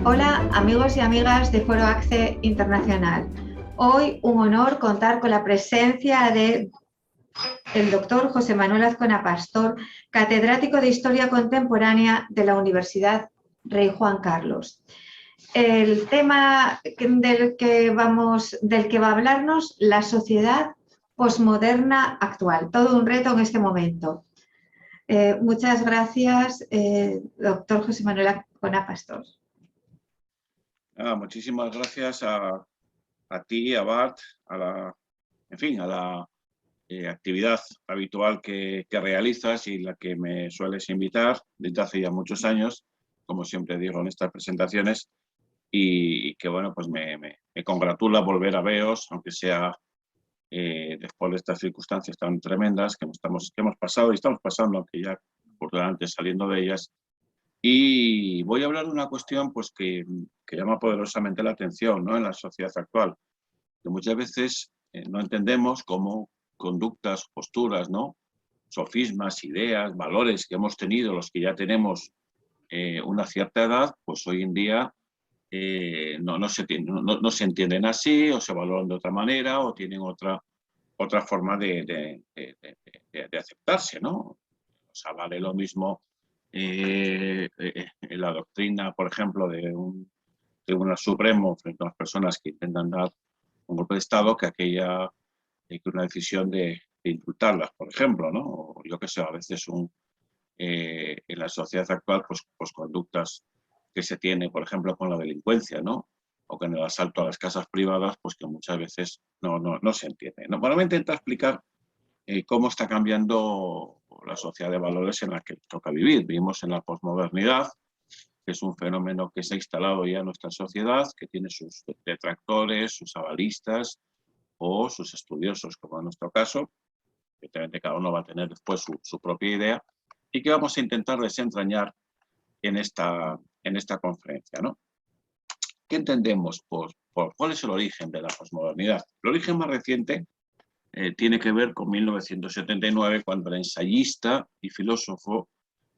Hola amigos y amigas de Foro ACCE Internacional. Hoy un honor contar con la presencia del doctor José Manuel Azcona Pastor, catedrático de Historia Contemporánea de la Universidad Rey Juan Carlos. El tema del que va a hablarnos, la sociedad posmoderna actual. Todo un reto en este momento. Muchas gracias, doctor José Manuel Azcona Pastor. Muchísimas gracias a ti, a Bart, a la actividad habitual que realizas y la que me sueles invitar desde hace ya muchos años, como siempre digo en estas presentaciones, y que bueno, pues me congratula volver a veros, aunque sea después de estas circunstancias tan tremendas que hemos pasado y estamos pasando, aunque ya afortunadamente saliendo de ellas. Y voy a hablar de una cuestión pues, que llama poderosamente la atención, ¿no?, en la sociedad actual, que muchas veces no entendemos cómo conductas, posturas, ¿no?, sofismas, ideas, valores que hemos tenido, los que ya tenemos una cierta edad, pues hoy en día no se entienden así, o se valoran de otra manera, o tienen otra forma de aceptarse, ¿no? O sea, vale lo mismo la doctrina, por ejemplo, de un Tribunal Supremo frente a las personas que intentan dar un golpe de Estado que aquella que una decisión de insultarlas, por ejemplo, ¿no? O yo qué sé, a veces en la sociedad actual, pues conductas que se tiene, por ejemplo, con la delincuencia, ¿no? O con el asalto a las casas privadas, pues que muchas veces no se entiende, ¿no? Bueno, voy a intentar explicar cómo está cambiando la sociedad de valores en la que toca vivir. Vivimos en la posmodernidad, que es un fenómeno que se ha instalado ya en nuestra sociedad, que tiene sus detractores, sus avalistas o sus estudiosos, como en nuestro caso. Evidentemente cada uno va a tener después su propia idea y que vamos a intentar desentrañar en esta conferencia, ¿no? ¿Qué entendemos por cuál es el origen de la posmodernidad? El origen más reciente tiene que ver con 1979, cuando el ensayista y filósofo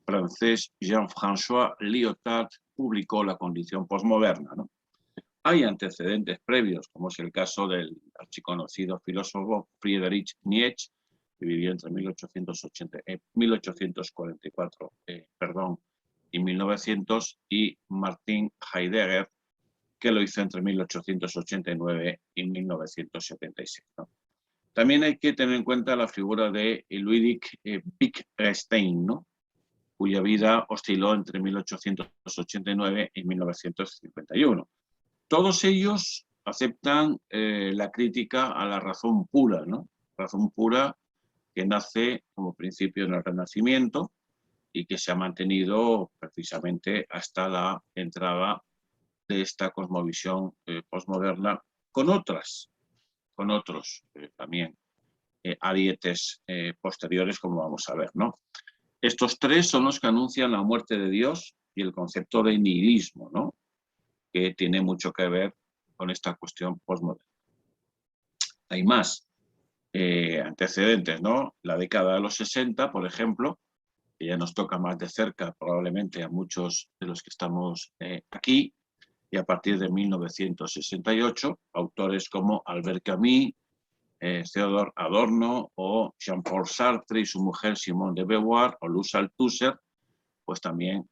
francés Jean-François Lyotard publicó La condición posmoderna, ¿no? Hay antecedentes previos, como es el caso del archiconocido filósofo Friedrich Nietzsche, que vivió entre 1844 y 1900, y Martin Heidegger, que lo hizo entre 1889 y 1976, ¿no? También hay que tener en cuenta la figura de Ludwig Wittgenstein, ¿no?, cuya vida osciló entre 1889 y 1951. Todos ellos aceptan la crítica a la razón pura, ¿no? Razón pura que nace como principio en el Renacimiento y que se ha mantenido precisamente hasta la entrada de esta cosmovisión posmoderna con otros también arietes posteriores, como vamos a ver, ¿no? Estos tres son los que anuncian la muerte de Dios y el concepto de nihilismo, ¿no?, que tiene mucho que ver con esta cuestión posmoderna. Hay más antecedentes, ¿no? La década de los 60, por ejemplo, que ya nos toca más de cerca probablemente a muchos de los que estamos aquí, y a partir de 1968, autores como Albert Camus, Theodor Adorno o Jean-Paul Sartre y su mujer Simone de Beauvoir o Luz Althusser, pues también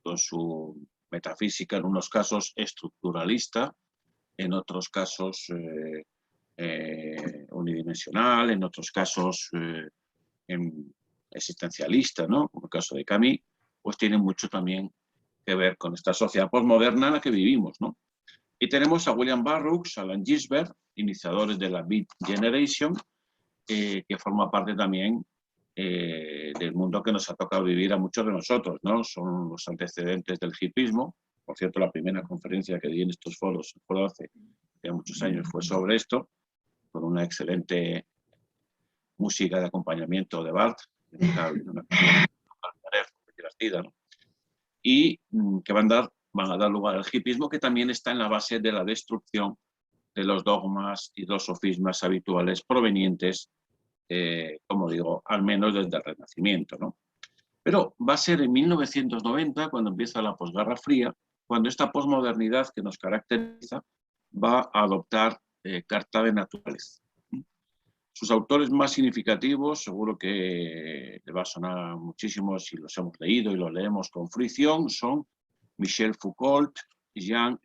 con su metafísica, en unos casos estructuralista, en otros casos unidimensional, en otros casos existencialista, ¿no?, como el caso de Camus, pues tiene mucho también que ver con esta sociedad postmoderna en la que vivimos, ¿no? Y tenemos a William Burroughs, Alan Ginsberg, iniciadores de la Beat Generation, que forma parte también del mundo que nos ha tocado vivir a muchos de nosotros, ¿no? Son los antecedentes del hipismo. Por cierto, la primera conferencia que di en estos foros, hace ya muchos años, fue sobre esto, con una excelente música de acompañamiento de Bart, una divertida, ¿no?, y que van a dar lugar al hipismo, que también está en la base de la destrucción de los dogmas y los sofismas habituales provenientes, como digo, al menos desde el Renacimiento, ¿no? Pero va a ser en 1990 cuando empieza la posguerra fría cuando esta posmodernidad que nos caracteriza va a adoptar carta de naturaleza. Sus autores más significativos, seguro que le va a sonar muchísimo si los hemos leído y los leemos con fruición, son Michel Foucault, Jean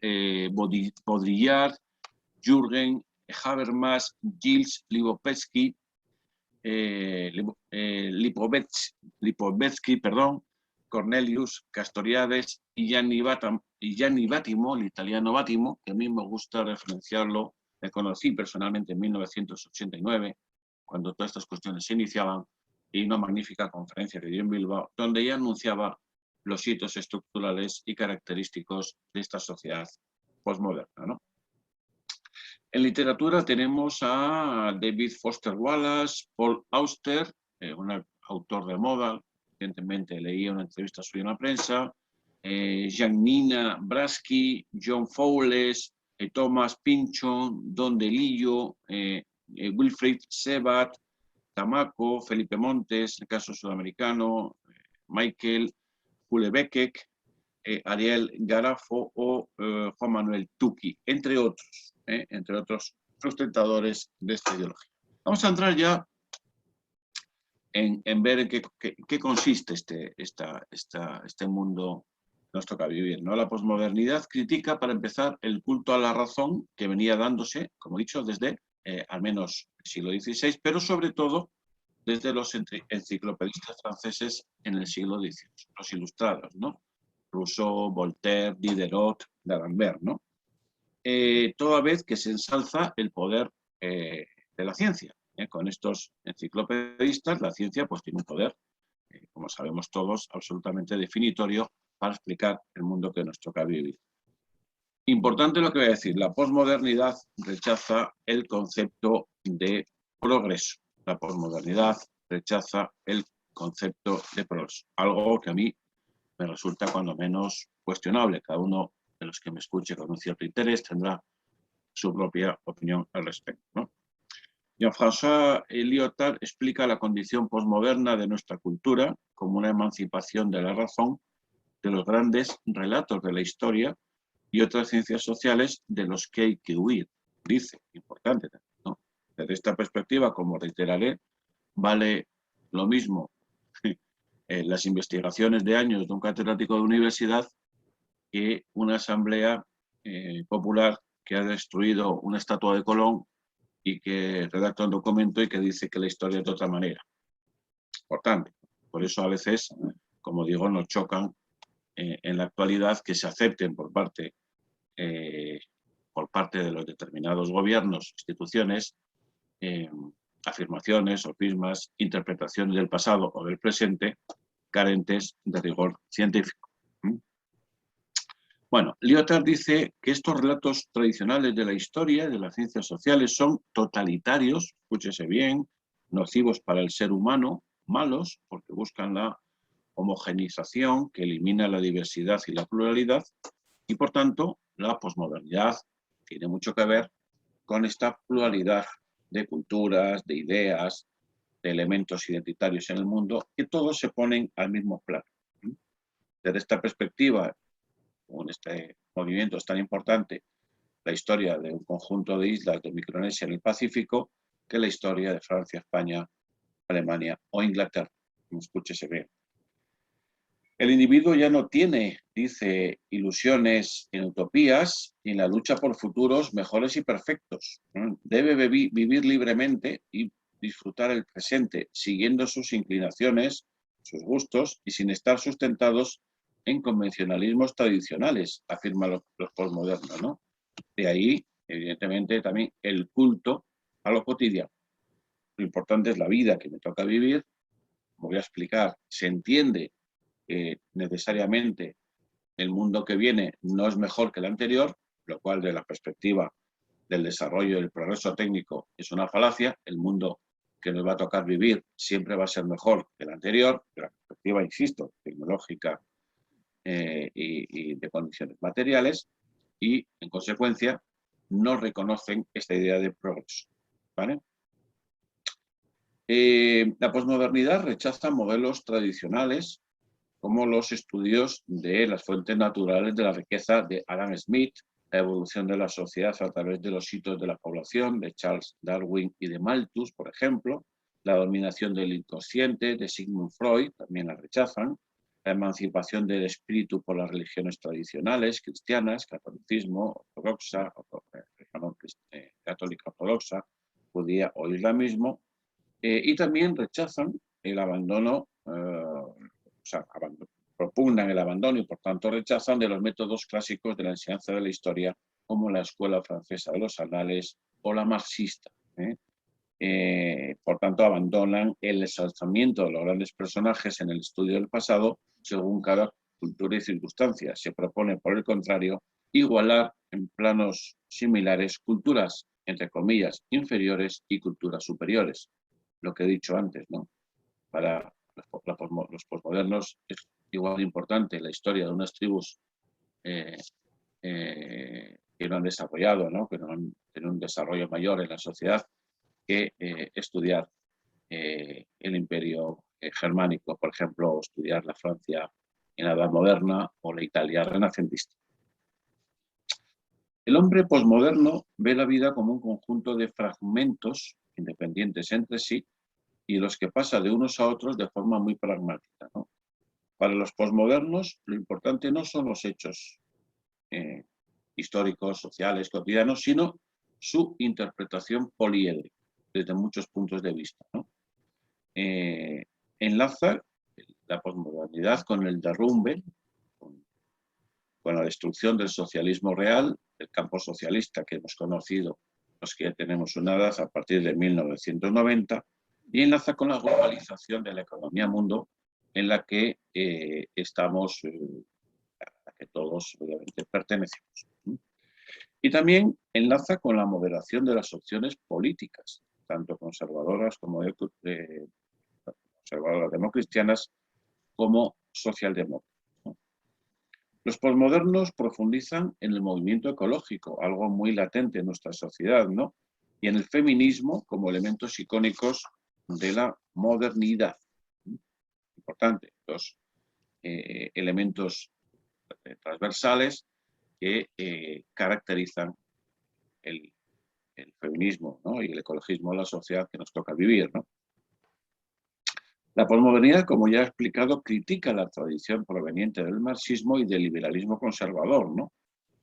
Baudrillard, Jürgen Habermas, Gilles Lipovetsky, Cornelius Castoriadis y Gianni Vattimo, el italiano Vattimo, que a mí me gusta referenciarlo. Le conocí personalmente en 1989, cuando todas estas cuestiones se iniciaban, y una magnífica conferencia que dio en Bilbao, donde ella anunciaba los hitos estructurales y característicos de esta sociedad postmoderna, ¿no? En literatura tenemos a David Foster Wallace, Paul Auster, un autor de moda, recientemente leí una entrevista suya en la prensa, Janina Braschi, John Fowles, Thomas Pynchon, Don DeLillo, Wilfried Sebat, Tamako, Felipe Montes, en el caso sudamericano, Michael Houellebecq, Ariel Garafo o Juan Manuel Tuqui, entre otros sustentadores de esta ideología. Vamos a entrar ya en ver en qué consiste este mundo que nos toca vivir, ¿no? La posmodernidad critica, para empezar, el culto a la razón que venía dándose, como he dicho, desde al menos el siglo XVI, pero sobre todo desde los enciclopedistas franceses en el siglo XVIII, los ilustrados, ¿no? Rousseau, Voltaire, Diderot, D'Alembert, ¿no? Toda vez que se ensalza el poder de la ciencia. Con estos enciclopedistas, la ciencia pues tiene un poder, como sabemos todos, absolutamente definitorio para explicar el mundo que nos toca vivir. Importante lo que voy a decir, la posmodernidad rechaza el concepto de progreso. La posmodernidad rechaza el concepto de progreso, algo que a mí me resulta cuando menos cuestionable. Cada uno de los que me escuche con un cierto interés tendrá su propia opinión al respecto, ¿no? Jean-François Lyotard explica la condición posmoderna de nuestra cultura como una emancipación de la razón de los grandes relatos de la historia y otras ciencias sociales de los que hay que huir. Dice, importante, ¿no? Desde esta perspectiva, como reiteraré, vale lo mismo las investigaciones de años de un catedrático de universidad que una asamblea popular que ha destruido una estatua de Colón y que redacta un documento y que dice que la historia es de otra manera. Importante. Por eso a veces, como digo, nos chocan en la actualidad que se acepten por parte de los determinados gobiernos, instituciones, afirmaciones, sofismas, interpretaciones del pasado o del presente carentes de rigor científico. Bueno, Lyotard dice que estos relatos tradicionales de la historia y de las ciencias sociales son totalitarios, escúchese bien, nocivos para el ser humano, malos, porque buscan la homogeneización que elimina la diversidad y la pluralidad, y por tanto la posmodernidad tiene mucho que ver con esta pluralidad de culturas, de ideas, de elementos identitarios en el mundo, que todos se ponen al mismo plano. Desde esta perspectiva, con este movimiento es tan importante la historia de un conjunto de islas de Micronesia en el Pacífico que la historia de Francia, España, Alemania o Inglaterra. Escúchese bien. El individuo ya no tiene, dice, ilusiones en utopías y en la lucha por futuros mejores y perfectos. Debe vivir libremente y disfrutar el presente, siguiendo sus inclinaciones, sus gustos y sin estar sustentados en convencionalismos tradicionales, afirman los posmodernos, ¿no? De ahí, evidentemente, también el culto a lo cotidiano. Lo importante es la vida que me toca vivir. Como voy a explicar, se entiende que necesariamente el mundo que viene no es mejor que el anterior, lo cual, de la perspectiva del desarrollo y del progreso técnico, es una falacia. El mundo que nos va a tocar vivir siempre va a ser mejor que el anterior, de la perspectiva, insisto, tecnológica y de condiciones materiales, y en consecuencia no reconocen esta idea de progreso, ¿vale? La posmodernidad rechaza modelos tradicionales como los estudios de las fuentes naturales de la riqueza de Adam Smith, la evolución de la sociedad a través de los hitos de la población de Charles Darwin y de Malthus, por ejemplo, la dominación del inconsciente de Sigmund Freud, también la rechazan, la emancipación del espíritu por las religiones tradicionales cristianas, catolicismo, ortodoxa, católica ortodoxa, judía o islamismo, y también rechazan el abandono, propugnan el abandono y por tanto rechazan de los métodos clásicos de la enseñanza de la historia, como la escuela francesa de los anales o la marxista. Por tanto, abandonan el ensalzamiento de los grandes personajes en el estudio del pasado según cada cultura y circunstancia. Se propone, por el contrario, igualar en planos similares culturas, entre comillas, inferiores y culturas superiores. Lo que he dicho antes, ¿no? Para los posmodernos es igual de importante la historia de unas tribus que no han desarrollado, ¿no? Que no han tenido un desarrollo mayor en la sociedad, que estudiar el imperio germánico, por ejemplo, o estudiar la Francia en la Edad Moderna o la Italia renacentista. El hombre posmoderno ve la vida como un conjunto de fragmentos independientes entre sí y los que pasa de unos a otros de forma muy pragmática, ¿no? Para los posmodernos, lo importante no son los hechos históricos, sociales, cotidianos, sino su interpretación poliédrica, desde muchos puntos de vista, ¿no? Enlaza la posmodernidad con el derrumbe, con la destrucción del socialismo real, del campo socialista que hemos conocido los que ya tenemos una edad a partir de 1990, y enlaza con la globalización de la economía mundo en la que estamos, a la que todos obviamente pertenecemos. Y también enlaza con la moderación de las opciones políticas, tanto conservadoras como conservadoras democristianas como socialdemócratas. Los posmodernos profundizan en el movimiento ecológico, algo muy latente en nuestra sociedad, ¿no? Y en el feminismo como elementos icónicos de la modernidad. Importante, los elementos transversales que caracterizan el feminismo, ¿no? Y el ecologismo en la sociedad que nos toca vivir, ¿no? La posmodernidad, como ya he explicado, critica la tradición proveniente del marxismo y del liberalismo conservador, ¿no?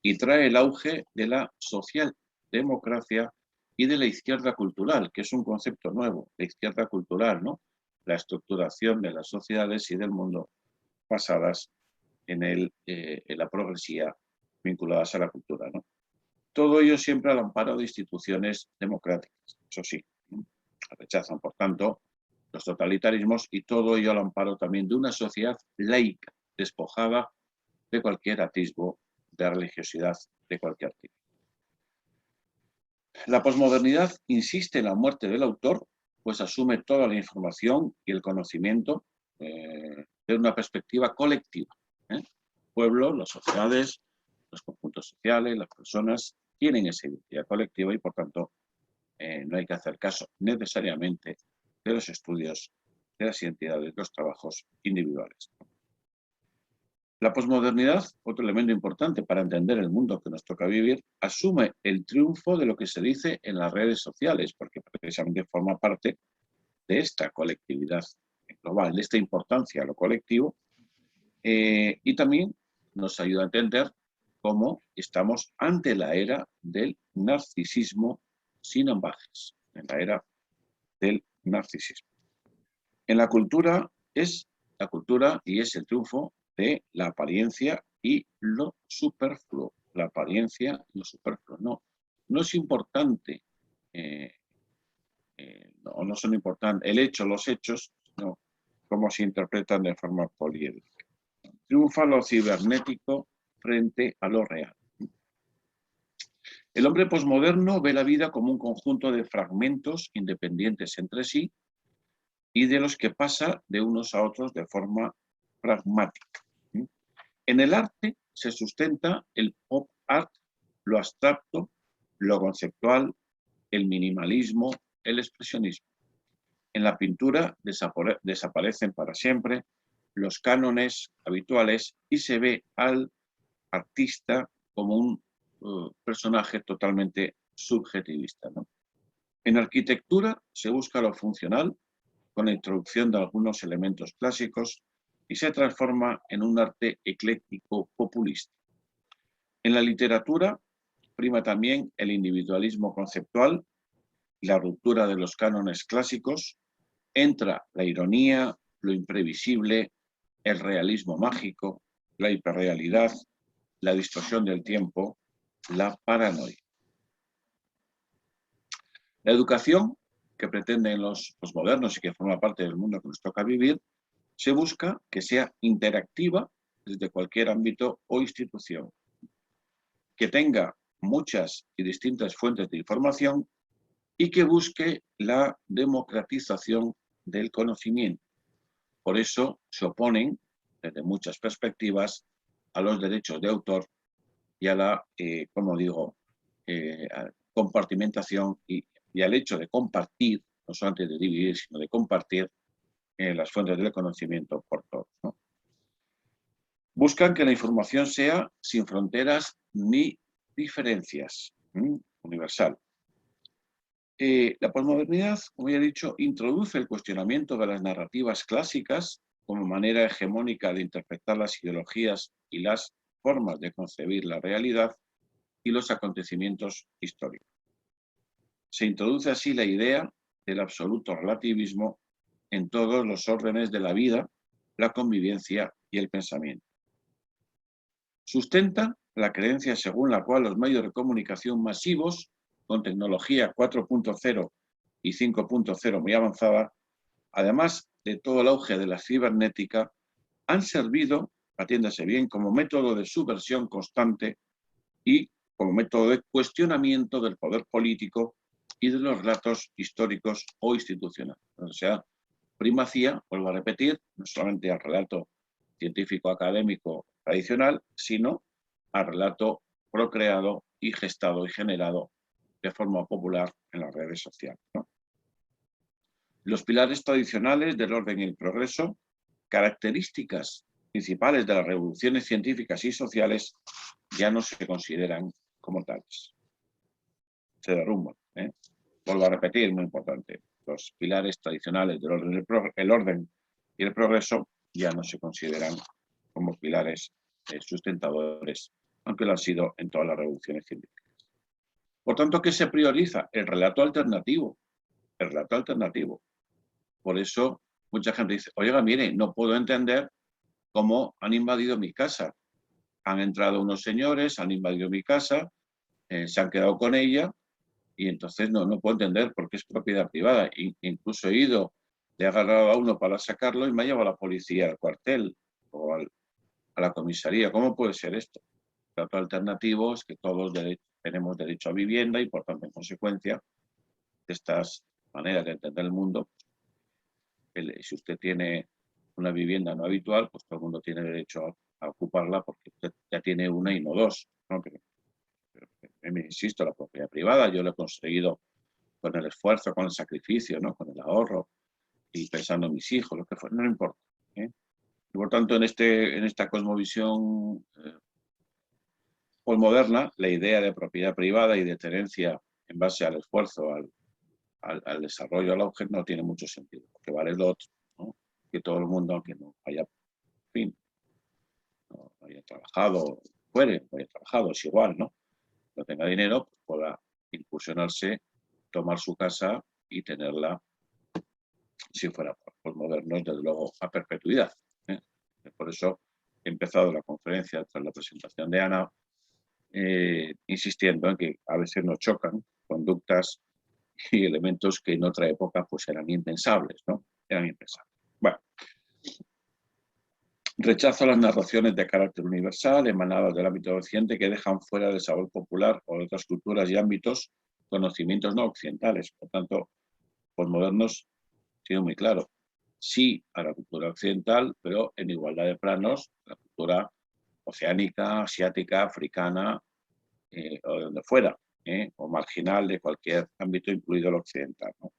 Y trae el auge de la socialdemocracia y de la izquierda cultural, que es un concepto nuevo, de izquierda cultural, ¿no? La estructuración de las sociedades y del mundo basadas en la progresía vinculadas a la cultura, ¿no? Todo ello siempre al amparo de instituciones democráticas, eso sí, ¿no? Rechazan, por tanto, los totalitarismos y todo ello al amparo también de una sociedad laica, despojada de cualquier atisbo de religiosidad de cualquier tipo. La posmodernidad insiste en la muerte del autor, pues asume toda la información y el conocimiento de una perspectiva colectiva. El pueblo, las sociedades, los conjuntos sociales, las personas tienen esa identidad colectiva y por tanto no hay que hacer caso necesariamente de los estudios, de las identidades, de los trabajos individuales. La posmodernidad, otro elemento importante para entender el mundo que nos toca vivir, asume el triunfo de lo que se dice en las redes sociales, porque precisamente forma parte de esta colectividad global, de esta importancia a lo colectivo, y también nos ayuda a entender cómo estamos ante la era del narcisismo sin ambajes, en la era del narcisismo. En la cultura es la cultura y es el triunfo de la apariencia y lo superfluo. La apariencia y lo superfluo. No es importante, no son importantes el hecho, los hechos, sino cómo se interpretan de forma poliédrica. Triunfa lo cibernético frente a lo real. El hombre posmoderno ve la vida como un conjunto de fragmentos independientes entre sí y de los que pasa de unos a otros de forma pragmática. En el arte se sustenta el pop art, lo abstracto, lo conceptual, el minimalismo, el expresionismo. En la pintura desaparecen para siempre los cánones habituales y se ve al artista como un personaje totalmente subjetivista, ¿no? En arquitectura se busca lo funcional con la introducción de algunos elementos clásicos y se transforma en un arte ecléctico populista. En la literatura prima también el individualismo conceptual y la ruptura de los cánones clásicos. Entra la ironía, lo imprevisible, el realismo mágico, la hiperrealidad, la distorsión del tiempo, la paranoia. La educación, que pretenden los posmodernos y que forma parte del mundo que nos toca vivir, se busca que sea interactiva desde cualquier ámbito o institución, que tenga muchas y distintas fuentes de información y que busque la democratización del conocimiento. Por eso se oponen, desde muchas perspectivas, a los derechos de autor y a la, como digo, compartimentación y al hecho de compartir, no solamente de dividir, sino de compartir las fuentes del conocimiento por todos, ¿no? Buscan que la información sea sin fronteras ni diferencias, universal. La posmodernidad, como ya he dicho, introduce el cuestionamiento de las narrativas clásicas como manera hegemónica de interpretar las ideologías y las formas de concebir la realidad y los acontecimientos históricos. Se introduce así la idea del absoluto relativismo en todos los órdenes de la vida, la convivencia y el pensamiento. Sustenta la creencia según la cual los medios de comunicación masivos, con tecnología 4.0 y 5.0 muy avanzada, además de todo el auge de la cibernética, han servido, atiéndase bien, como método de subversión constante y como método de cuestionamiento del poder político y de los relatos históricos o institucionales. O sea, primacía, vuelvo a repetir, no solamente al relato científico académico tradicional, sino al relato procreado y gestado y generado de forma popular en las redes sociales, ¿no? Los pilares tradicionales del orden y el progreso, características principales de las revoluciones científicas y sociales, ya no se consideran como tales. Se derrumban, ¿eh? Vuelvo a repetir, muy importante. Los pilares tradicionales del orden y el progreso ya no se consideran como pilares sustentadores, aunque lo han sido en todas las revoluciones científicas. Por tanto, ¿qué se prioriza? El relato alternativo. El relato alternativo. Por eso mucha gente dice, oiga, mire, no puedo entender cómo han invadido mi casa. Han entrado unos señores, han invadido mi casa, se han quedado con ella y entonces no puedo entender por qué es propiedad privada. Incluso he ido, le he agarrado a uno para sacarlo y me ha llevado a la policía al cuartel o a la comisaría. ¿Cómo puede ser esto? El trato alternativo es que todos tenemos derecho a vivienda y por tanto, en consecuencia, de estas maneras de entender el mundo, si usted tiene una vivienda no habitual, pues todo el mundo tiene derecho a ocuparla porque usted ya tiene una y no dos, ¿no? Pero insisto, la propiedad privada yo lo he conseguido con el esfuerzo, con el sacrificio, ¿no? Con el ahorro y pensando en mis hijos, lo que fuera, no importa, ¿eh? Y por tanto, en esta cosmovisión posmoderna, la idea de propiedad privada y de tenencia en base al esfuerzo, al desarrollo, al auge, no tiene mucho sentido, porque vale lo otro, ¿no? Que todo el mundo, aunque no haya, en fin, no haya trabajado, haya trabajado, es igual, ¿no? No tenga dinero, pues pueda incursionarse, tomar su casa y tenerla, si fuera posmodernos, desde luego, a perpetuidad, ¿eh? Por eso he empezado la conferencia tras la presentación de Ana, insistiendo en que a veces nos chocan conductas y elementos que en otra época pues eran impensables, ¿no? Eran impensables. Bueno, rechazo las narraciones de carácter universal emanadas del ámbito occidente que dejan fuera del sabor popular o de otras culturas y ámbitos conocimientos no occidentales. Por tanto, posmodernos tiene muy claro. Sí a la cultura occidental, pero en igualdad de planos, la cultura oceánica, asiática, africana, o de donde fuera, o marginal de cualquier ámbito, incluido el occidental, ¿no?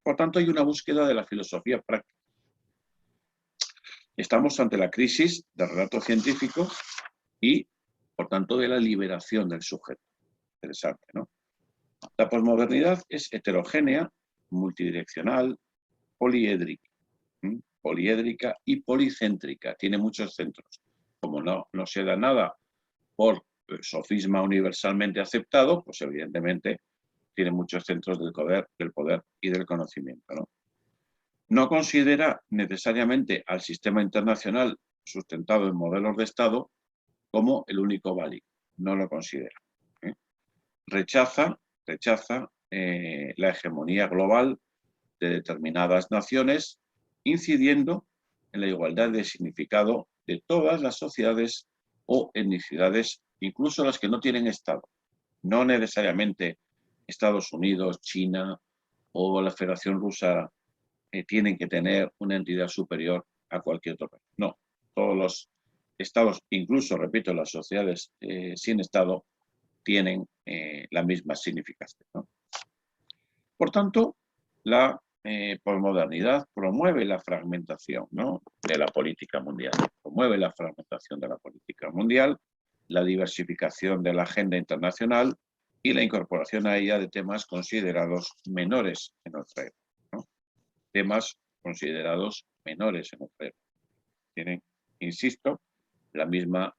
Por tanto, hay una búsqueda de la filosofía práctica. Estamos ante la crisis del relato científico y, por tanto, de la liberación del sujeto. Interesante, ¿no? La posmodernidad es heterogénea, multidireccional, poliédrica, poliédrica y policéntrica. Tiene muchos centros. Como no se da nada por sofisma universalmente aceptado, pues evidentemente tiene muchos centros del poder y del conocimiento, ¿no? No considera necesariamente al sistema internacional sustentado en modelos de Estado como el único válido. No lo considera. Rechaza la hegemonía global de determinadas naciones, incidiendo en la igualdad de significado de todas las sociedades o etnicidades, incluso las que no tienen Estado. No necesariamente Estados Unidos, China o la Federación Rusa tienen que tener una entidad superior a cualquier otro país. No, todos los estados, incluso, repito, las sociedades sin Estado, tienen la misma significación, ¿no? Por tanto, la posmodernidad promueve la fragmentación, ¿no?, de la política mundial, promueve la fragmentación de la política mundial, la diversificación de la agenda internacional y la incorporación a ella de temas considerados menores en nuestra época, ¿no? Temas considerados menores en nuestra época. Tienen, insisto, la misma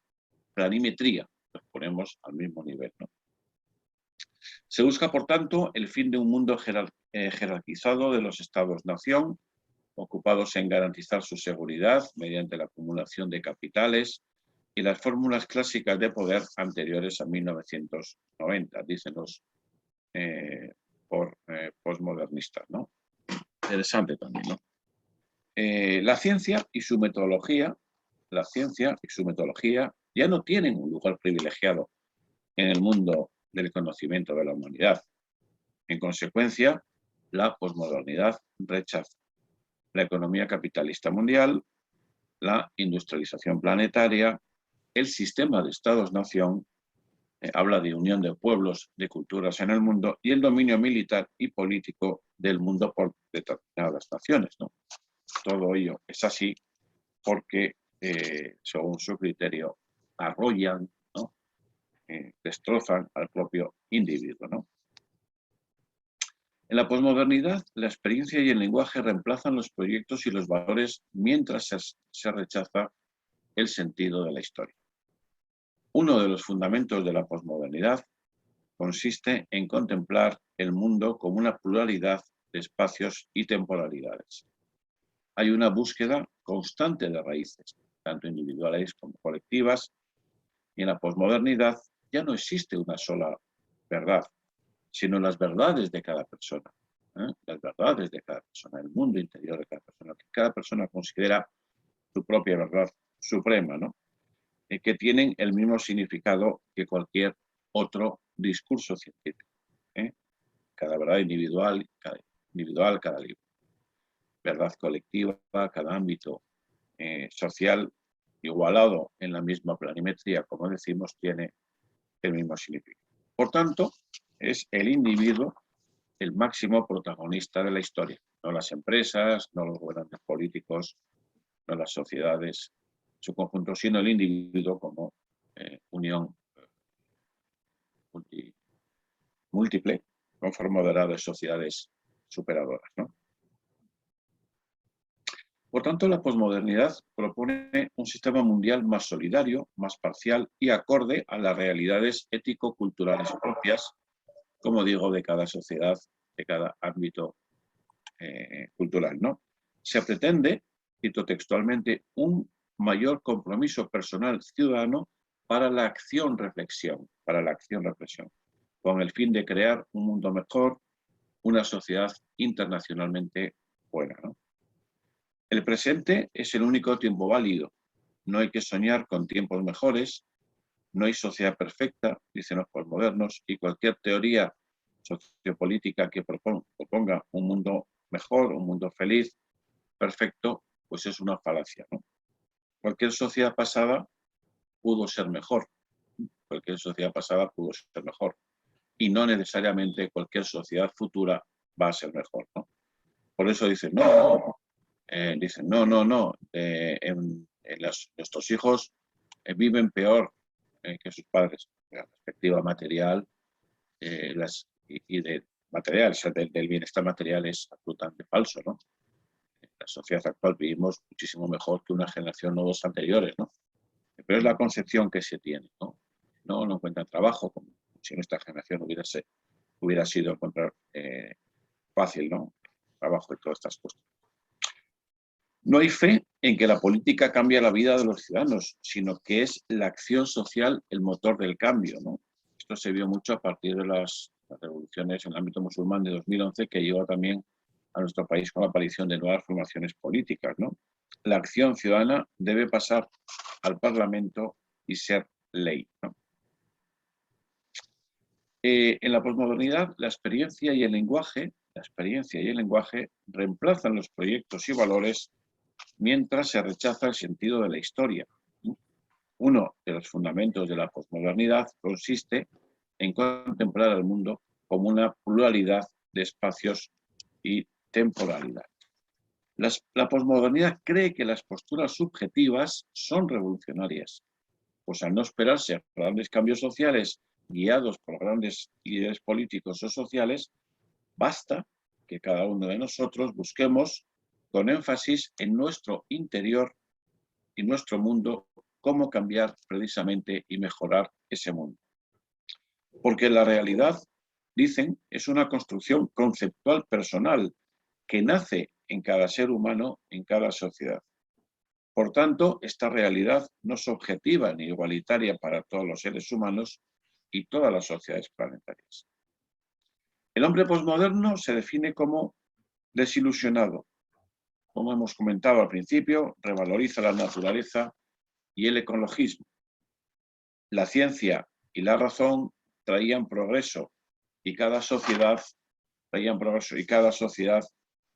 planimetría, los ponemos al mismo nivel, ¿no? Se busca, por tanto, el fin de un mundo jerarquizado de los estados-nación, ocupados en garantizar su seguridad mediante la acumulación de capitales y las fórmulas clásicas de poder anteriores a 1990, dicen los posmodernistas, ¿no? Interesante también, ¿no? La ciencia y su metodología ya no tienen un lugar privilegiado en el mundo del conocimiento de la humanidad. En consecuencia, la posmodernidad rechaza la economía capitalista mundial, la industrialización planetaria, el sistema de estados-nación, habla de unión de pueblos, de culturas en el mundo, y el dominio militar y político del mundo por determinadas naciones, ¿no? Todo ello es así porque, según su criterio, arrollan, ¿no?, destrozan al propio individuo, ¿no? En la posmodernidad, la experiencia y el lenguaje reemplazan los proyectos y los valores mientras se rechaza el sentido de la historia. Uno de los fundamentos de la posmodernidad consiste en contemplar el mundo como una pluralidad de espacios y temporalidades. Hay una búsqueda constante de raíces, tanto individuales como colectivas, y en la posmodernidad ya no existe una sola verdad, sino las verdades de cada persona, las verdades de cada persona, el mundo interior de cada persona, que cada persona considera su propia verdad suprema, ¿no?, que tienen el mismo significado que cualquier otro discurso científico. Cada verdad individual, cada libro. Verdad colectiva, cada ámbito social, igualado en la misma planimetría, como decimos, tiene el mismo significado. Por tanto, es el individuo el máximo protagonista de la historia, no las empresas, no los gobernantes políticos, no las sociedades en su conjunto, sino el individuo como unión múltiple, conformadora de sociedades superadoras, ¿no? Por tanto, la posmodernidad propone un sistema mundial más solidario, más parcial y acorde a las realidades ético-culturales propias, como digo, de cada sociedad, de cada ámbito cultural, ¿no? Se pretende, cito textualmente, un mayor compromiso personal ciudadano para la acción-reflexión, con el fin de crear un mundo mejor, una sociedad internacionalmente buena, ¿no? El presente es el único tiempo válido. No hay que soñar con tiempos mejores, no hay sociedad perfecta, dicen los posmodernos, y cualquier teoría sociopolítica que proponga un mundo mejor, un mundo feliz, perfecto, pues es una falacia, ¿no? Cualquier sociedad pasada pudo ser mejor. Cualquier sociedad pasada pudo ser mejor. Y no necesariamente cualquier sociedad futura va a ser mejor, ¿no? Por eso dicen, no, dicen, no, nuestros hijos viven peor que sus padres. La perspectiva material y de material, o sea, del bienestar material es absolutamente falso, ¿no? En la sociedad actual vivimos muchísimo mejor que una generación o dos anteriores, ¿no? Pero es la concepción que se tiene, ¿no? No encuentran trabajo, como si en esta generación hubiera sido encontrar fácil, ¿no? Trabajo y todas estas cosas. No hay fe en que la política cambie la vida de los ciudadanos, sino que es la acción social el motor del cambio, ¿no? Esto se vio mucho a partir de las revoluciones en el ámbito musulmán de 2011, que llegó también a nuestro país con la aparición de nuevas formaciones políticas, ¿no? La acción ciudadana debe pasar al Parlamento y ser ley, ¿no? En la posmodernidad, la experiencia y el lenguaje reemplazan los proyectos y valores mientras se rechaza el sentido de la historia. Uno de los fundamentos de la posmodernidad consiste en contemplar al mundo como una pluralidad de espacios y temporalidad. La posmodernidad cree que las posturas subjetivas son revolucionarias, pues al no esperarse grandes cambios sociales guiados por grandes líderes políticos o sociales, basta que cada uno de nosotros busquemos con énfasis en nuestro interior y nuestro mundo cómo cambiar precisamente y mejorar ese mundo. Porque la realidad, dicen, es una construcción conceptual personal que nace en cada ser humano, en cada sociedad. Por tanto, esta realidad no es objetiva ni igualitaria para todos los seres humanos y todas las sociedades planetarias. El hombre posmoderno se define como desilusionado. Como hemos comentado al principio, revaloriza la naturaleza y el ecologismo. La ciencia y la razón traían progreso y cada sociedad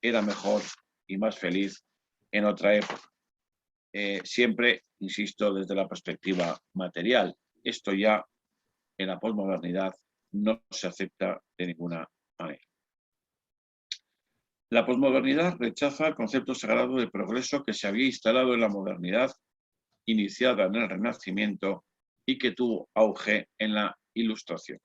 era mejor y más feliz en otra época. Siempre, insisto, desde la perspectiva material. Esto ya en la posmodernidad no se acepta de ninguna manera. La posmodernidad rechaza el concepto sagrado de progreso que se había instalado en la modernidad iniciada en el Renacimiento y que tuvo auge en la Ilustración.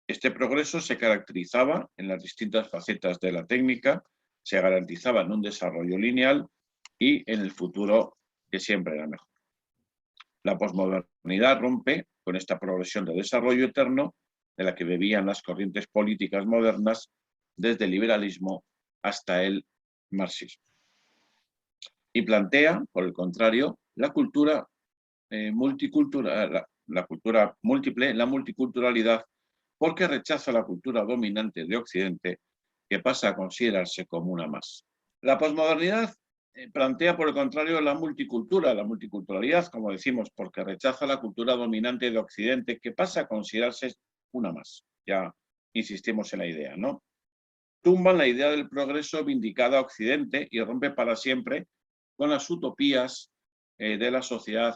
Este progreso se caracterizaba en las distintas facetas de la técnica, se garantizaba en un desarrollo lineal y en el futuro que siempre era mejor. La posmodernidad rompe con esta progresión de desarrollo eterno de la que bebían las corrientes políticas modernas desde el liberalismo hasta el marxismo. Y plantea, por el contrario, la cultura múltiple, la multiculturalidad, porque rechaza la cultura dominante de Occidente, que pasa a considerarse como una más. La posmodernidad plantea, por el contrario, la multiculturalidad, como decimos, porque rechaza la cultura dominante de Occidente, que pasa a considerarse una más. Ya insistimos en la idea, ¿no? Tumban la idea del progreso vindicada a Occidente y rompe para siempre con las utopías de la sociedad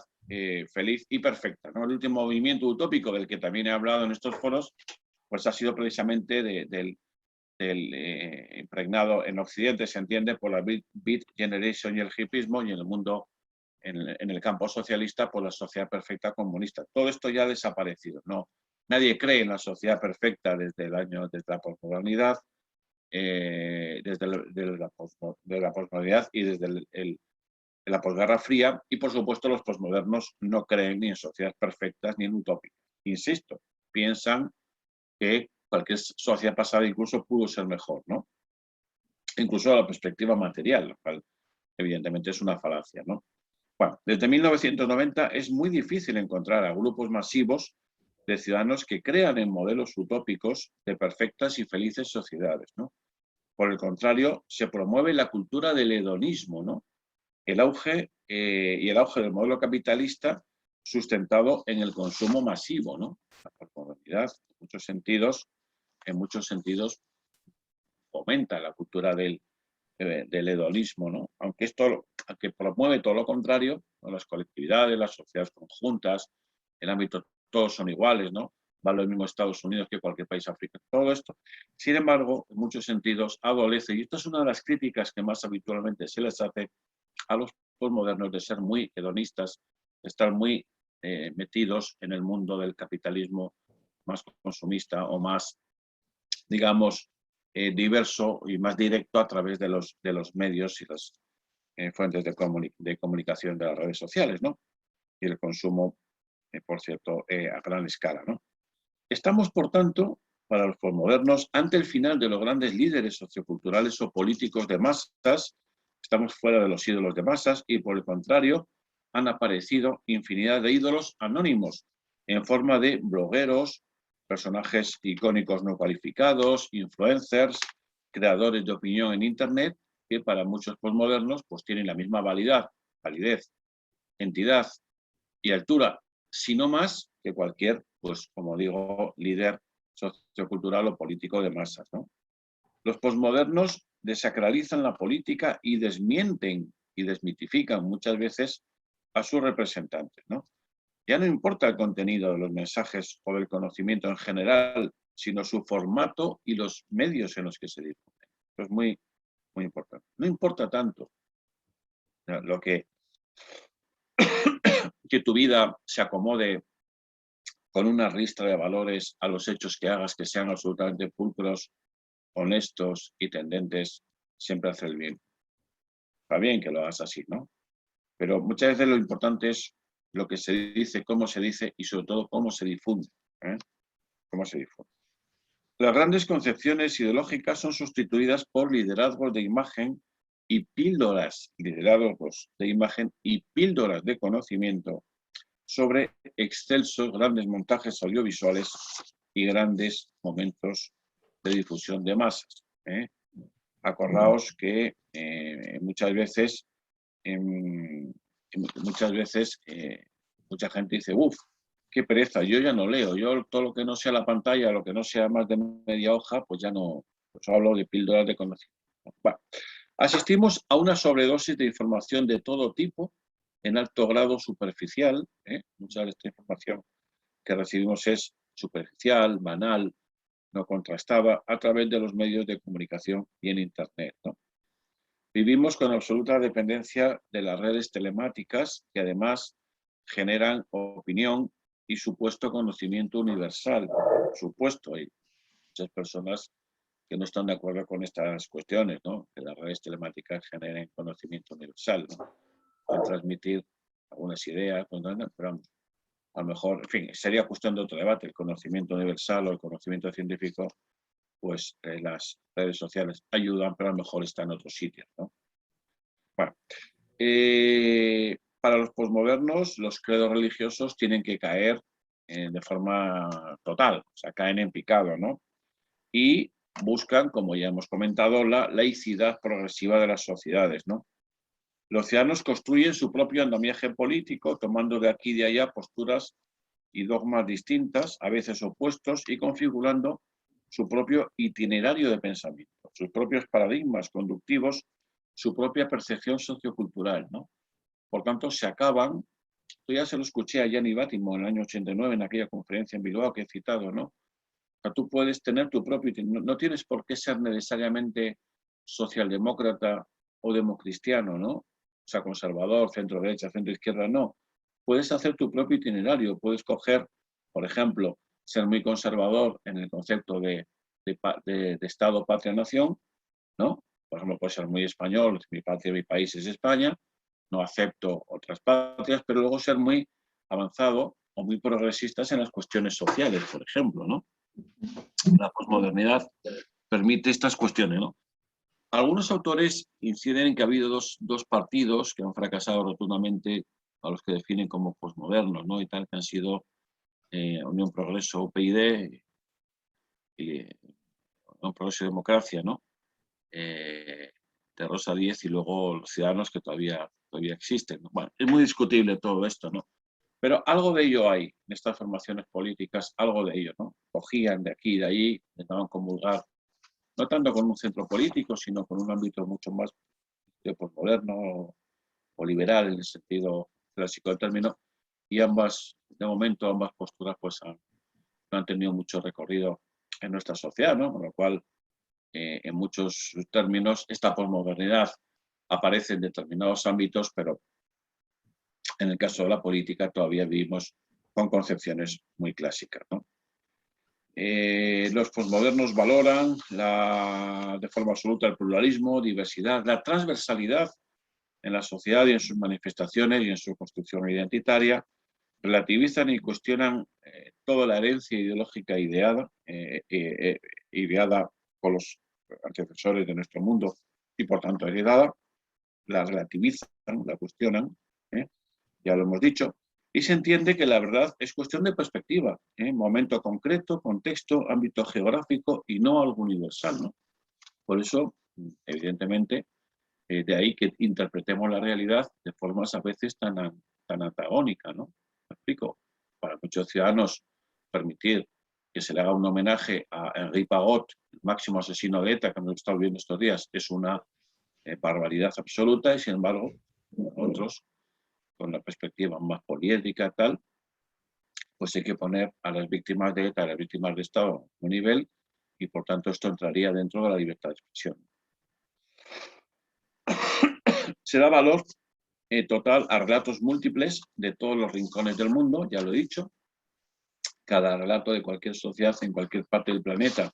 feliz y perfecta, ¿no? El último movimiento utópico del que también he hablado en estos foros, pues ha sido precisamente del impregnado en Occidente, se entiende, por la Beat Generation y el hippismo, y en el mundo, en el campo socialista, por la sociedad perfecta comunista. Todo esto ya ha desaparecido, ¿no? Nadie cree en la sociedad perfecta desde la posmodernidad, desde la posmodernidad y desde la posguerra fría, y por supuesto los posmodernos no creen ni en sociedades perfectas ni en utópicas. Insisto, piensan que cualquier sociedad pasada incluso pudo ser mejor, ¿no? Incluso a la perspectiva material, lo cual evidentemente es una falacia, ¿no? Bueno, desde 1990 es muy difícil encontrar a grupos masivos de ciudadanos que crean en modelos utópicos de perfectas y felices sociedades, ¿no? Por el contrario, se promueve la cultura del hedonismo, ¿no? El auge del modelo capitalista sustentado en el consumo masivo, ¿no? La posmodernidad, en muchos sentidos, fomenta la cultura del hedonismo, ¿no? Aunque promueve todo lo contrario, ¿no? Las colectividades, las sociedades conjuntas, el ámbito, todos son iguales, ¿no? vale lo mismo Estados Unidos que cualquier país africano. Todo esto, sin embargo, en muchos sentidos adolece, y esto es una de las críticas que más habitualmente se les hace a los posmodernos, de ser muy hedonistas, de estar muy metidos en el mundo del capitalismo más consumista o más, digamos, diverso y más directo a través de los medios y las fuentes de comunicación de las redes sociales, ¿no? Y el consumo, por cierto, a gran escala, ¿no? Estamos, por tanto, para los posmodernos, ante el final de los grandes líderes socioculturales o políticos de masas. Estamos fuera de los ídolos de masas y, por el contrario, han aparecido infinidad de ídolos anónimos en forma de blogueros, personajes icónicos no cualificados, influencers, creadores de opinión en Internet, que para muchos posmodernos pues, tienen la misma validez, entidad y altura, sino más que cualquier, pues como digo, líder sociocultural o político de masas, ¿no? Los posmodernos desacralizan la política y desmienten y desmitifican muchas veces a sus representantes, ¿no? Ya no importa el contenido de los mensajes o del conocimiento en general, sino su formato y los medios en los que se difunden. Esto es muy, muy importante. No importa tanto lo que tu vida se acomode con una ristra de valores a los hechos que hagas que sean absolutamente pulcros, honestos y tendentes, siempre hacer el bien. Está bien que lo hagas así, ¿no? Pero muchas veces lo importante es lo que se dice, cómo se dice y sobre todo cómo se difunde. Cómo se difunde. Las grandes concepciones ideológicas son sustituidas por liderazgos de imagen y píldoras, liderazgos de imagen y píldoras de conocimiento sobre excelsos grandes montajes audiovisuales y grandes momentos de difusión de masas. Acordaos que muchas veces mucha gente dice, uff, qué pereza, yo ya no leo, yo todo lo que no sea la pantalla, lo que no sea más de media hoja, pues ya no, pues hablo de píldoras de conocimiento. Bueno, asistimos a una sobredosis de información de todo tipo, en alto grado superficial. Mucha de esta información que recibimos es superficial, banal, no contrastada, a través de los medios de comunicación y en Internet, ¿no? Vivimos con absoluta dependencia de las redes telemáticas, que además generan opinión y supuesto conocimiento universal. Por supuesto, hay muchas personas que no están de acuerdo con estas cuestiones, ¿no? Que las redes telemáticas generen conocimiento universal, ¿no? Pueden transmitir algunas ideas, pero a lo mejor, en fin, sería cuestión de otro debate, el conocimiento universal o el conocimiento científico, pues las redes sociales ayudan, pero a lo mejor está en otros sitios, ¿no? Bueno, para los posmodernos, los credos religiosos tienen que caer de forma total, o sea, caen en picado, ¿no? Y buscan, como ya hemos comentado, la laicidad progresiva de las sociedades, ¿no? Los ciudadanos construyen su propio andamiaje político, tomando de aquí y de allá posturas y dogmas distintas, a veces opuestos, y configurando su propio itinerario de pensamiento, sus propios paradigmas conductivos, su propia percepción sociocultural, ¿no? Por tanto, se acaban, esto ya se lo escuché a Gianni Bátimo en el año 89, en aquella conferencia en Bilbao que he citado, ¿no? O sea, tú puedes tener tu propio itinerario, no tienes por qué ser necesariamente socialdemócrata o democristiano, ¿no? O sea, conservador, centro derecha, centro izquierda, no. Puedes hacer tu propio itinerario, puedes coger, por ejemplo, ser muy conservador en el concepto de Estado, patria, nación, ¿no? Por ejemplo, puede ser muy español, mi patria, mi país es España, no acepto otras patrias, pero luego ser muy avanzado o muy progresistas en las cuestiones sociales, por ejemplo, ¿no? La posmodernidad permite estas cuestiones, ¿no? Algunos autores inciden en que ha habido dos partidos que han fracasado rotundamente, a los que definen como posmodernos, ¿no? Y tal, que han sido Unión Progreso, UPyD, y Unión Progreso y Democracia, ¿no? De Rosa Díez, y luego los Ciudadanos, que todavía existen, ¿no? Bueno, es muy discutible todo esto, ¿no? Pero algo de ello hay en estas formaciones políticas, algo de ello, ¿no? Cogían de aquí y de allí, intentaban comulgar, no tanto con un centro político, sino con un ámbito mucho más posmoderno o liberal, en el sentido clásico del término, y de momento, ambas posturas pues no han tenido mucho recorrido en nuestra sociedad, ¿no? Con lo cual, en muchos términos, esta posmodernidad aparece en determinados ámbitos, pero en el caso de la política todavía vivimos con concepciones muy clásicas, ¿no? Los posmodernos valoran de forma absoluta el pluralismo, diversidad, la transversalidad en la sociedad y en sus manifestaciones y en su construcción identitaria, relativizan y cuestionan toda la herencia ideológica ideada por los antecesores de nuestro mundo y por tanto heredada, la relativizan, la cuestionan, ya lo hemos dicho, y se entiende que la verdad es cuestión de perspectiva, momento concreto, contexto, ámbito geográfico y no algo universal, ¿no? Por eso, evidentemente, de ahí que interpretemos la realidad de formas a veces tan antagónicas, ¿no? ¿Me explico? Para muchos ciudadanos, permitir que se le haga un homenaje a Henri Pagot, el máximo asesino de ETA que hemos estado viendo estos días, es una barbaridad absoluta, y sin embargo, otros, con la perspectiva más poliédrica, tal, pues hay que poner a las víctimas de ETA, a las víctimas de Estado, a un nivel, y por tanto esto entraría dentro de la libertad de expresión. Se da valor total a relatos múltiples de todos los rincones del mundo, ya lo he dicho. Cada relato de cualquier sociedad en cualquier parte del planeta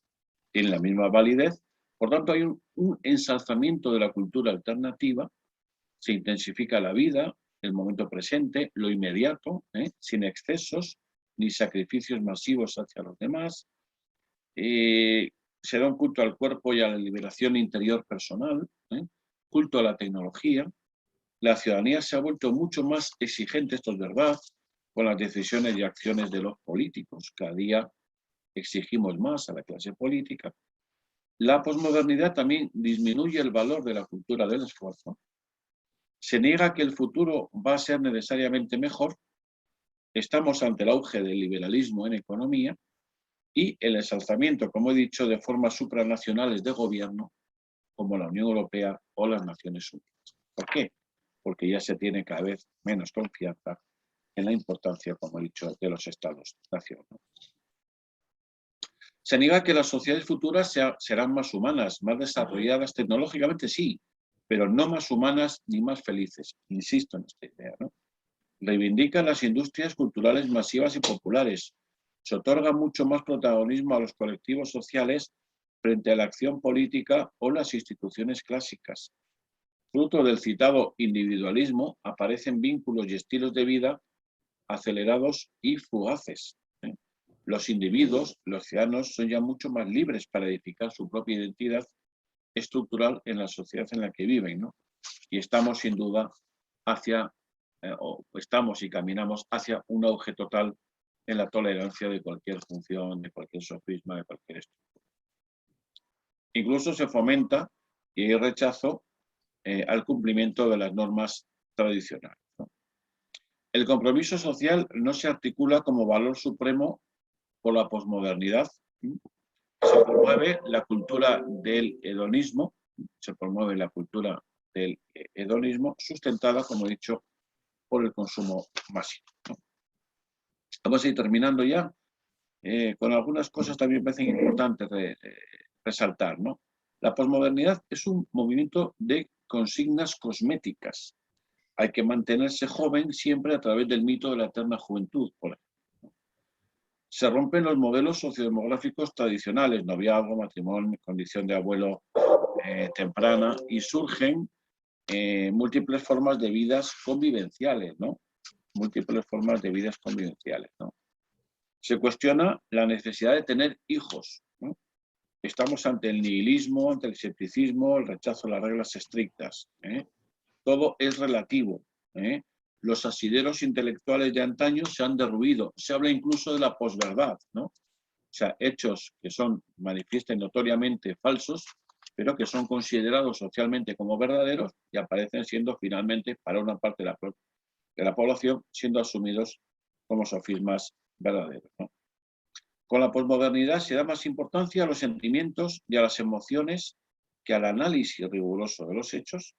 tiene la misma validez. Por tanto, hay un ensalzamiento de la cultura alternativa, se intensifica la vida, el momento presente, lo inmediato, sin excesos ni sacrificios masivos hacia los demás. Se da un culto al cuerpo y a la liberación interior personal, culto a la tecnología. La ciudadanía se ha vuelto mucho más exigente, esto es verdad, con las decisiones y acciones de los políticos. Cada día exigimos más a la clase política. La posmodernidad también disminuye el valor de la cultura del esfuerzo. Se niega que el futuro va a ser necesariamente mejor. Estamos ante el auge del liberalismo en economía y el ensalzamiento, como he dicho, de formas supranacionales de gobierno, como la Unión Europea o las Naciones Unidas. ¿Por qué? Porque ya se tiene cada vez menos confianza en la importancia, como he dicho, de los Estados-nación. Se niega que las sociedades futuras serán más humanas, más desarrolladas tecnológicamente, sí, pero no más humanas ni más felices. Insisto en esta idea, ¿no? Reivindica las industrias culturales masivas y populares. Se otorga mucho más protagonismo a los colectivos sociales frente a la acción política o las instituciones clásicas. Fruto del citado individualismo, aparecen vínculos y estilos de vida acelerados y fugaces. Los individuos, los ciudadanos, son ya mucho más libres para edificar su propia identidad estructural en la sociedad en la que viven, ¿no? Y estamos sin duda estamos y caminamos hacia un auge total en la tolerancia de cualquier función, de cualquier sofisma, de cualquier estructura. Incluso se fomenta y hay rechazo al cumplimiento de las normas tradicionales, ¿no? El compromiso social no se articula como valor supremo por la posmodernidad. Se promueve la cultura del hedonismo, sustentada, como he dicho, por el consumo masivo, ¿no? Vamos a ir terminando ya con algunas cosas también me parecen importantes resaltar, ¿no? La posmodernidad es un movimiento de consignas cosméticas. Hay que mantenerse joven siempre a través del mito de la eterna juventud, por ejemplo. Se rompen los modelos sociodemográficos tradicionales, noviazgo, matrimonio, condición de abuelo temprana, y surgen múltiples formas de vidas convivenciales, ¿no? Múltiples formas de vidas convivenciales, ¿no? Se cuestiona la necesidad de tener hijos, ¿no? Estamos ante el nihilismo, ante el escepticismo, el rechazo a las reglas estrictas, Todo es relativo, Los asideros intelectuales de antaño se han derruido. Se habla incluso de la posverdad, ¿no? O sea, hechos que son manifiestos notoriamente falsos, pero que son considerados socialmente como verdaderos y aparecen siendo finalmente, para una parte de la población, siendo asumidos como sofismas verdaderos, ¿no? Con la posmodernidad se da más importancia a los sentimientos y a las emociones que al análisis riguroso de los hechos.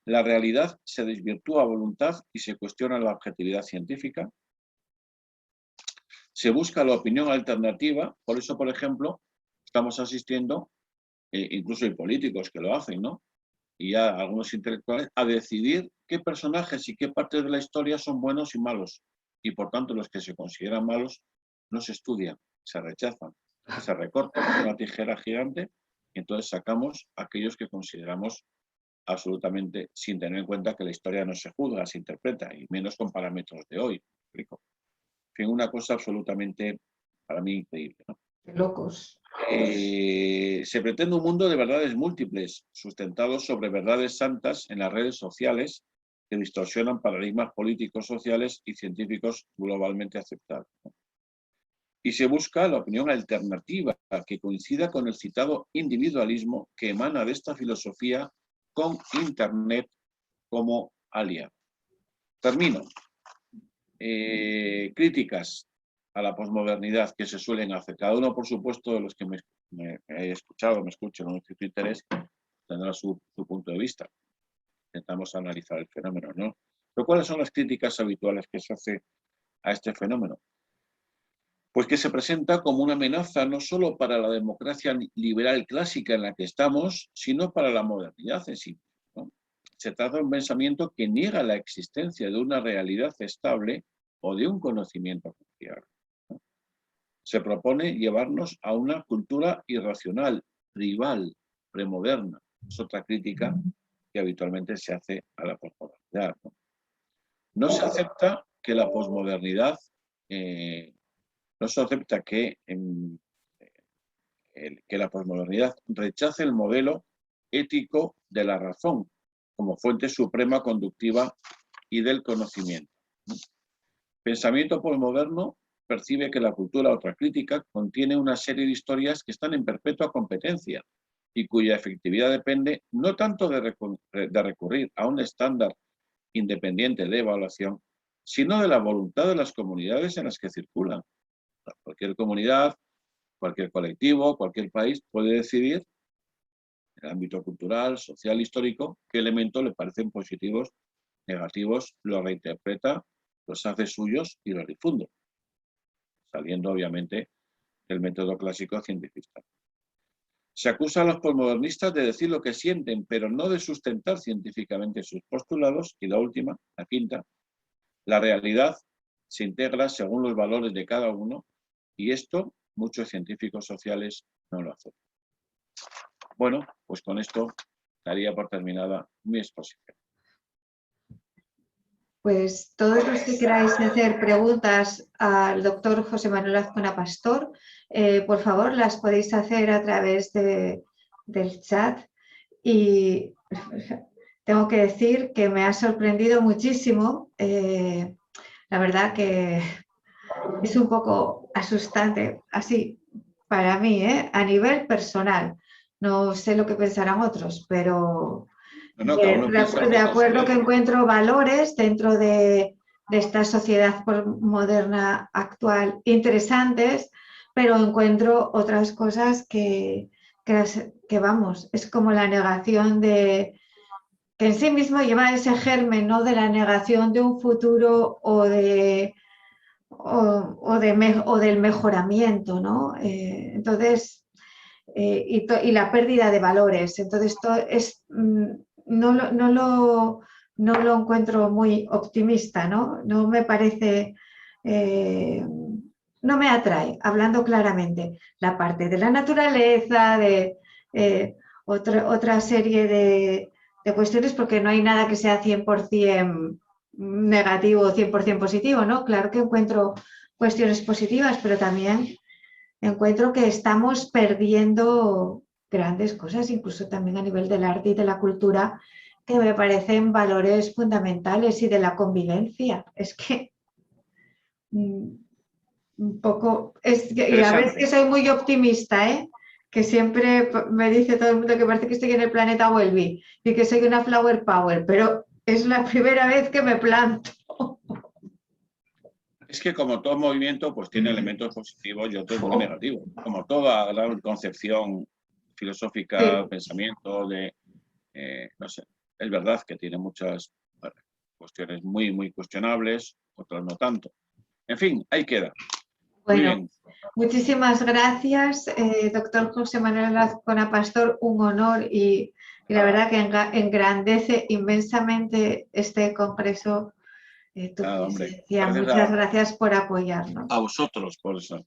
La realidad se desvirtúa a voluntad y se cuestiona la objetividad científica. Se busca la opinión alternativa, por eso, por ejemplo, estamos asistiendo, incluso hay políticos que lo hacen, ¿no? Y ya algunos intelectuales, a decidir qué personajes y qué partes de la historia son buenos y malos. Y por tanto, los que se consideran malos no se estudian, se rechazan, se recortan con una tijera gigante y entonces sacamos aquellos que consideramos absolutamente, sin tener en cuenta que la historia no se juzga, se interpreta, y menos con parámetros de hoy. ¿Me explico? En fin, una cosa absolutamente, para mí, increíble, ¿no? Locos. Se pretende un mundo de verdades múltiples, sustentados sobre verdades santas en las redes sociales que distorsionan paradigmas políticos, sociales y científicos globalmente aceptados, ¿no? Y se busca la opinión alternativa que coincida con el citado individualismo que emana de esta filosofía con Internet como aliado. Termino. Críticas a la posmodernidad que se suelen hacer. Cada uno, por supuesto, de los que me he escuchado, me escuchan con cierto interés, tendrá su punto de vista. Intentamos analizar el fenómeno, ¿no? Pero ¿cuáles son las críticas habituales que se hace a este fenómeno? Pues que se presenta como una amenaza no solo para la democracia liberal clásica en la que estamos, sino para la modernidad en sí, ¿no? Se trata de un pensamiento que niega la existencia de una realidad estable o de un conocimiento confiable, ¿no? Se propone llevarnos a una cultura irracional, rival, premoderna. Es otra crítica que habitualmente se hace a la posmodernidad, ¿no? No se acepta que la posmodernidad, no se acepta que la posmodernidad rechace el modelo ético de la razón como fuente suprema conductiva y del conocimiento. Pensamiento posmoderno percibe que la cultura otra crítica contiene una serie de historias que están en perpetua competencia y cuya efectividad depende no tanto de recurrir a un estándar independiente de evaluación, sino de la voluntad de las comunidades en las que circulan. Cualquier comunidad, cualquier colectivo, cualquier país puede decidir en el ámbito cultural, social, histórico, qué elementos le parecen positivos, negativos, los reinterpreta, los hace suyos y los difunde, saliendo obviamente del método clásico científico. Se acusa a los posmodernistas de decir lo que sienten, pero no de sustentar científicamente sus postulados. Y la última, la quinta, la realidad se integra según los valores de cada uno, y esto muchos científicos sociales no lo hacen. Bueno, pues con esto daría por terminada mi exposición. Pues todos los que queráis hacer preguntas al doctor José Manuel Azcona Pastor, por favor las podéis hacer a través del chat. Y tengo que decir que me ha sorprendido muchísimo. La verdad que es un poco asustante, así para mí, a nivel personal. No sé lo que pensarán otros, pero de acuerdo que encuentro valores dentro de esta sociedad moderna actual interesantes, pero encuentro otras cosas que vamos, es como la negación que en sí mismo lleva ese germen, ¿no?, de la negación de un futuro o del mejoramiento, ¿no? Entonces, y la pérdida de valores. Entonces, esto es, no lo encuentro muy optimista, ¿no? No me parece, no me atrae, hablando claramente, la parte de la naturaleza, de otra serie de cuestiones, porque no hay nada que sea 100% negativo o 100% positivo, ¿no? Claro que encuentro cuestiones positivas, pero también encuentro que estamos perdiendo grandes cosas, incluso también a nivel del arte y de la cultura, que me parecen valores fundamentales y de la convivencia. Es que un poco, y la verdad es que soy muy optimista, ¿eh? Que siempre me dice todo el mundo que parece que estoy en el planeta Welby y que soy una flower power, pero es la primera vez que me planto. Es que como todo movimiento, pues tiene elementos positivos y otros muy negativos. Como toda gran concepción filosófica, sí, pensamiento, no sé, es verdad que tiene muchas cuestiones muy, muy cuestionables, otras no tanto. En fin, ahí queda. Bueno, muchísimas gracias, doctor José Manuel Azcona Pastor, un honor y la verdad que engrandece inmensamente este congreso. Tu presencia. Muchas gracias por apoyarnos. A vosotros por eso.